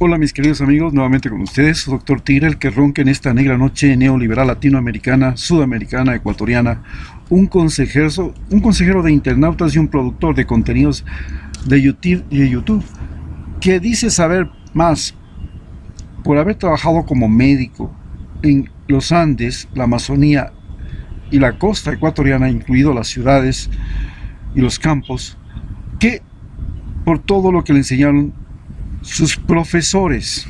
Hola mis queridos amigos, nuevamente con ustedes, su Dr. Tigre, el que ronca en esta negra noche neoliberal latinoamericana, sudamericana, ecuatoriana, un consejero de internautas y un productor de contenidos de YouTube que dice saber más por haber trabajado como médico en los Andes, la Amazonía y la costa ecuatoriana, incluido las ciudades y los campos, que por todo lo que le enseñaron sus profesores.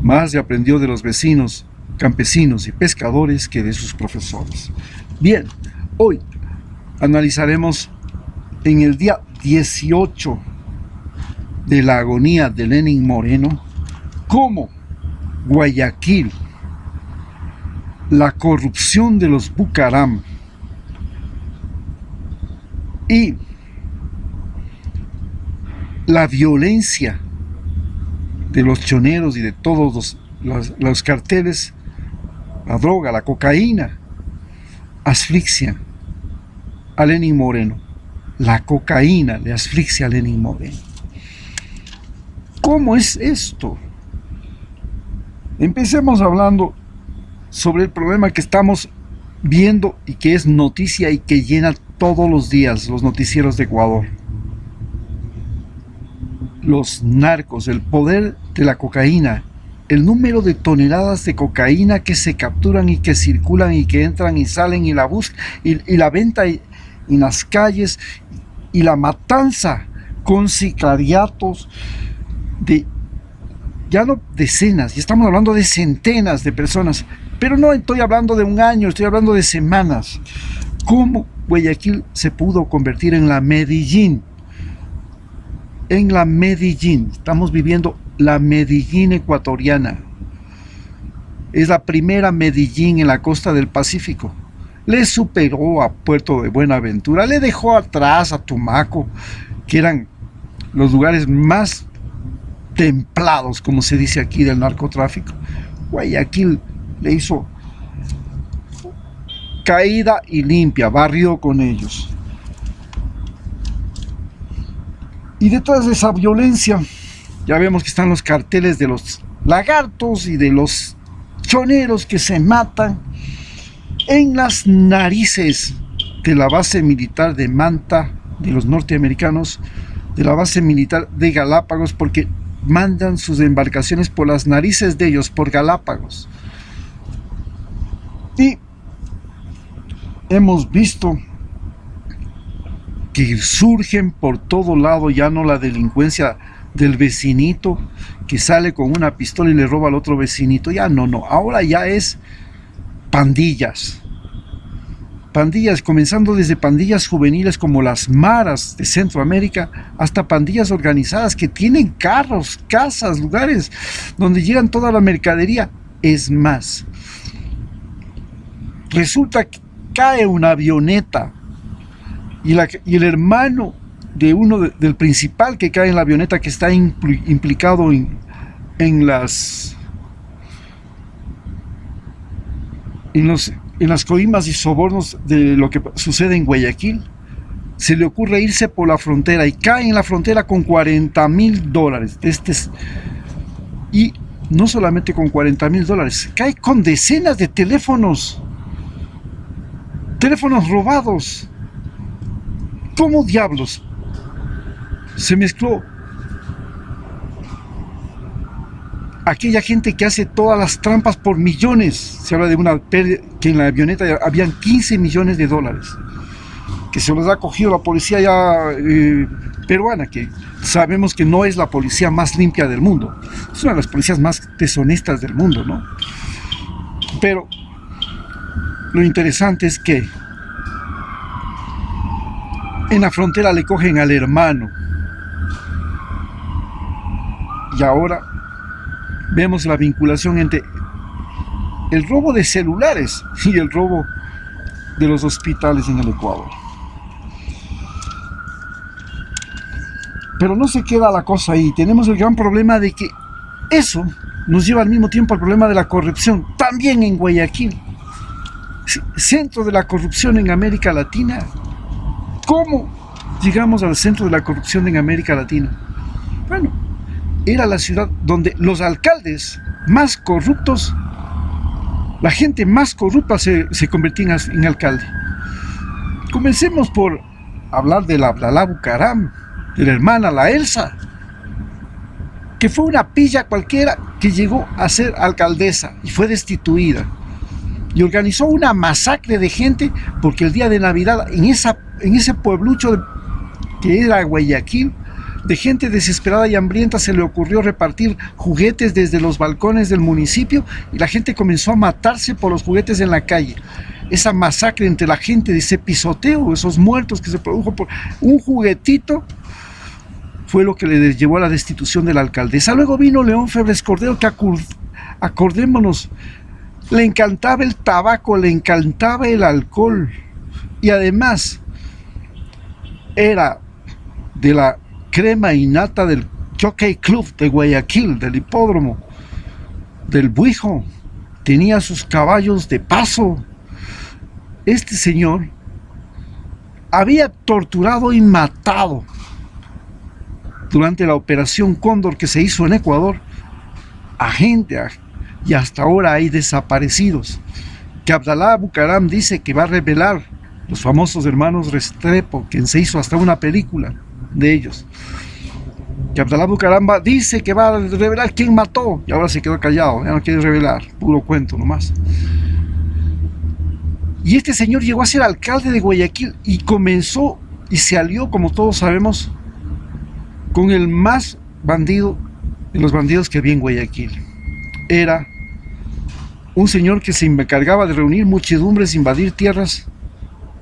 Más aprendió de los vecinos, campesinos y pescadores que de sus profesores. Bien, hoy analizaremos en el día 18 de la agonía de Lenín Moreno cómo Guayaquil, la corrupción de los Bucaram y la violencia de los choneros y de todos los carteles, la droga, la cocaína, asfixia a Lenín Moreno. La cocaína le asfixia a Lenín Moreno. ¿Cómo es esto? Empecemos hablando sobre el problema que estamos viendo y que es noticia y que llena todos los días los noticieros de Ecuador. Los narcos, el poder de la cocaína, el número de toneladas de cocaína que se capturan y que circulan y que entran y salen y la buscan y la venta en las calles y la matanza con sicariatos de ya no decenas, ya estamos hablando de centenas de personas, pero no estoy hablando de un año, estoy hablando de semanas. ¿Cómo Guayaquil se pudo convertir en la Medellín? En la Medellín, estamos viviendo la Medellín ecuatoriana. Es la primera Medellín en la costa del Pacífico. Le superó a Puerto de Buenaventura, le dejó atrás a Tumaco, que eran los lugares más templados, como se dice aquí, del narcotráfico. Guayaquil le hizo caída y limpia, barrió con ellos. Y detrás de esa violencia, ya vemos que están los carteles de los lagartos y de los choneros que se matan en las narices de la base militar de Manta, de los norteamericanos, de la base militar de Galápagos, porque mandan sus embarcaciones por las narices de ellos, por Galápagos. Y hemos visto que surgen por todo lado, ya no la delincuencia del vecinito que sale con una pistola y le roba al otro vecinito, ya no, ahora ya es pandillas, comenzando desde pandillas juveniles como las maras de Centroamérica, hasta pandillas organizadas que tienen carros, casas, lugares donde llegan toda la mercadería. Es más, resulta que cae una avioneta y el hermano de del principal que cae en la avioneta, que está implicado en las coimas y sobornos de lo que sucede en Guayaquil, se le ocurre irse por la frontera y cae en la frontera con $40,000. Y no solamente con $40,000, cae con decenas de teléfonos robados. ¿Cómo diablos se mezcló aquella gente que hace todas las trampas por millones? Se habla de una pérdida, que en la avioneta habían $15 millones, que se los ha cogido la policía ya peruana, que sabemos que no es la policía más limpia del mundo, es una de las policías más deshonestas del mundo, ¿no? Pero lo interesante es que en la frontera le cogen al hermano. Y ahora vemos la vinculación entre el robo de celulares y el robo de los hospitales en el Ecuador. Pero no se queda la cosa ahí. Tenemos el gran problema de que eso nos lleva al mismo tiempo al problema de la corrupción, también en Guayaquil, centro de la corrupción en América Latina. ¿Cómo llegamos al centro de la corrupción en América Latina? Bueno, era la ciudad donde los alcaldes más corruptos, la gente más corrupta se convertía en alcalde. Comencemos por hablar de la Abdalá Bucaram, de la hermana, la Elsa, que fue una pilla cualquiera que llegó a ser alcaldesa y fue destituida. Y organizó una masacre de gente porque el día de Navidad en ese pueblucho que era Guayaquil, de gente desesperada y hambrienta, se le ocurrió repartir juguetes desde los balcones del municipio y la gente comenzó a matarse por los juguetes en la calle. Esa masacre entre la gente, ese pisoteo, esos muertos que se produjo por un juguetito, fue lo que le llevó a la destitución de la alcaldesa. Luego vino León Febres Cordero, que acordémonos, le encantaba el tabaco, le encantaba el alcohol y además era de la crema innata del Jockey Club de Guayaquil, del hipódromo, del Buijo, tenía sus caballos de paso. Este señor había torturado y matado durante la operación Cóndor que se hizo en Ecuador a gente, y hasta ahora hay desaparecidos, que Abdalá Bucaram dice que va a revelar, los famosos hermanos Restrepo, quien se hizo hasta una película de ellos, que Abdalá Bucaram dice que va a revelar quién mató, y ahora se quedó callado, ya no quiere revelar, puro cuento nomás. Y este señor llegó a ser alcalde de Guayaquil y comenzó y se alió, como todos sabemos, con el más bandido de los bandidos que había en Guayaquil. Era un señor que se encargaba de reunir muchedumbres, invadir tierras,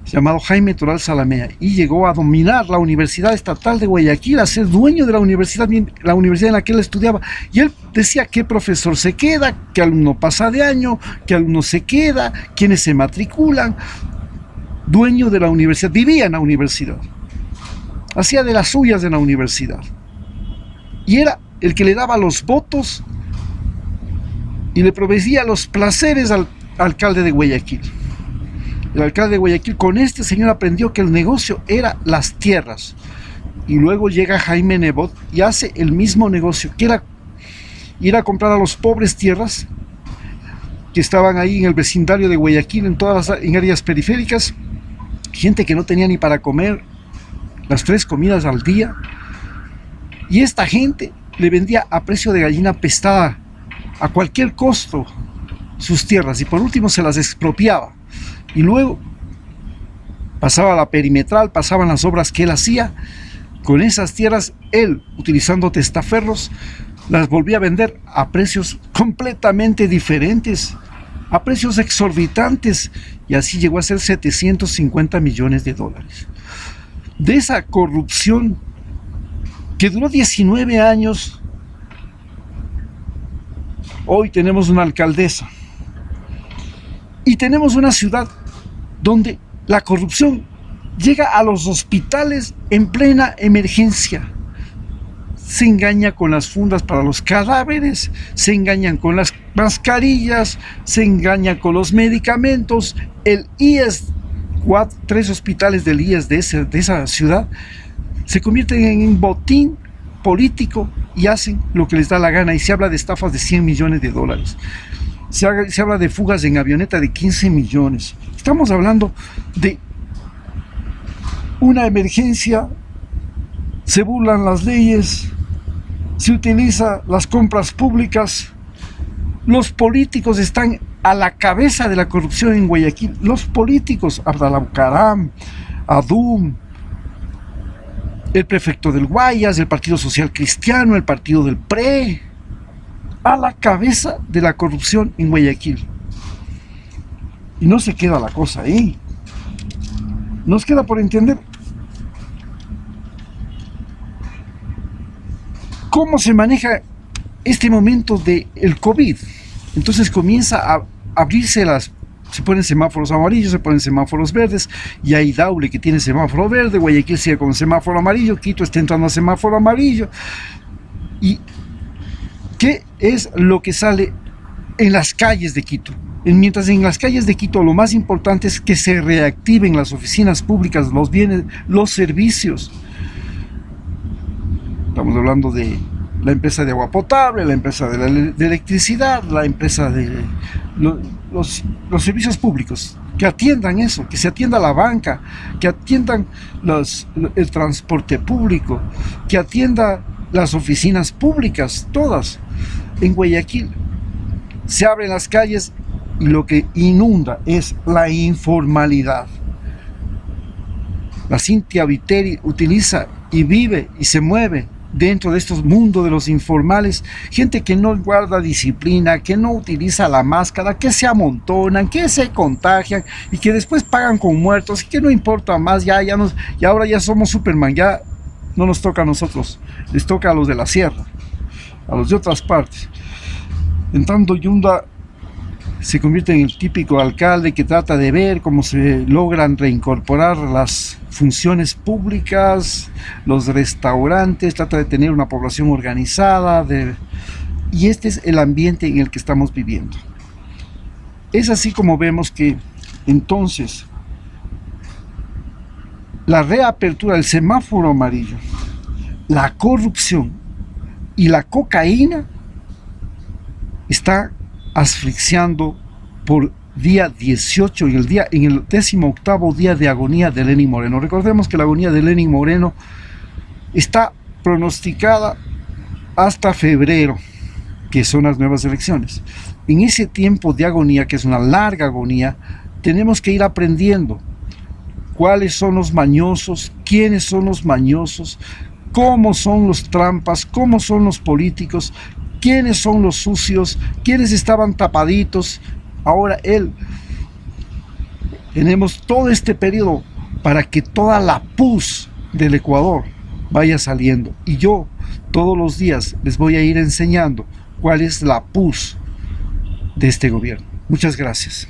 llamado Jaime Toral Salamea, y llegó a dominar la Universidad Estatal de Guayaquil, a ser dueño de la universidad en la que él estudiaba. Y él decía qué profesor se queda, qué alumno pasa de año, qué alumno se queda, quiénes se matriculan. Dueño de la universidad, vivía en la universidad, hacía de las suyas en la universidad, y era el que le daba los votos y le proveía los placeres al alcalde de Guayaquil. El alcalde de Guayaquil con este señor aprendió que el negocio era las tierras, y luego llega Jaime Nebot y hace el mismo negocio, que era ir a comprar a los pobres tierras que estaban ahí en el vecindario de Guayaquil, en áreas periféricas, gente que no tenía ni para comer las 3 comidas al día, y esta gente le vendía a precio de gallina pestada, a cualquier costo, sus tierras, y por último se las expropiaba. Y luego pasaba la perimetral, pasaban las obras que él hacía con esas tierras. Él, utilizando testaferros, las volvía a vender a precios completamente diferentes, a precios exorbitantes, y así llegó a ser 750 millones de dólares. De esa corrupción que duró 19 años, hoy tenemos una alcaldesa y tenemos una ciudad donde la corrupción llega a los hospitales en plena emergencia. Se engaña con las fundas para los cadáveres, se engañan con las mascarillas, se engaña con los medicamentos. El IES, 3 hospitales del IES de esa ciudad se convierten en un botín político y hacen lo que les da la gana, y se habla de estafas de 100 millones de dólares. Se habla de fugas en avioneta de 15 millones. Estamos hablando de una emergencia, se burlan las leyes, se utilizan las compras públicas, los políticos están a la cabeza de la corrupción en Guayaquil. Los políticos, Abdalá Bucaram, Adum, el prefecto del Guayas, el Partido Social Cristiano, el partido del PRE, a la cabeza de la corrupción en Guayaquil. Y no se queda la cosa ahí. Nos queda por entender cómo se maneja este momento del COVID. Entonces comienza a abrirse se ponen semáforos amarillos, se ponen semáforos verdes, y hay Daule que tiene semáforo verde, Guayaquil sigue con semáforo amarillo, Quito está entrando a semáforo amarillo. ¿Y qué es lo que sale en las calles de Quito? Mientras en las calles de Quito lo más importante es que se reactiven las oficinas públicas, los bienes, los servicios. Estamos hablando de la empresa de agua potable, la empresa de electricidad, la empresa de los servicios públicos, que atiendan eso, que se atienda la banca, que atiendan el transporte público, que atienda las oficinas públicas, todas. En Guayaquil se abren las calles y lo que inunda es la informalidad. La Cintia Viteri utiliza y vive y se mueve dentro de estos mundos de los informales, gente que no guarda disciplina, que no utiliza la máscara, que se amontonan, que se contagian y que después pagan con muertos, y que no importa más, y ahora ya somos Superman, ya no nos toca a nosotros, les toca a los de la sierra, a los de otras partes. En tanto, Yunda se convierte en el típico alcalde que trata de ver cómo se logran reincorporar las funciones públicas, los restaurantes, trata de tener una población organizada, y este es el ambiente en el que estamos viviendo. Es así como vemos que entonces la reapertura del semáforo amarillo, la corrupción y la cocaína está asfixiando por día 18 y en el 18º día de agonía de Lenín Moreno. Recordemos que la agonía de Lenín Moreno está pronosticada hasta febrero, que son las nuevas elecciones. En ese tiempo de agonía, que es una larga agonía, tenemos que ir aprendiendo cuáles son los mañosos, quiénes son los mañosos, cómo son los trampas, cómo son los políticos, quiénes son los sucios, quiénes estaban tapaditos. Ahora tenemos todo este periodo para que toda la pus del Ecuador vaya saliendo. Y yo todos los días les voy a ir enseñando cuál es la pus de este gobierno. Muchas gracias.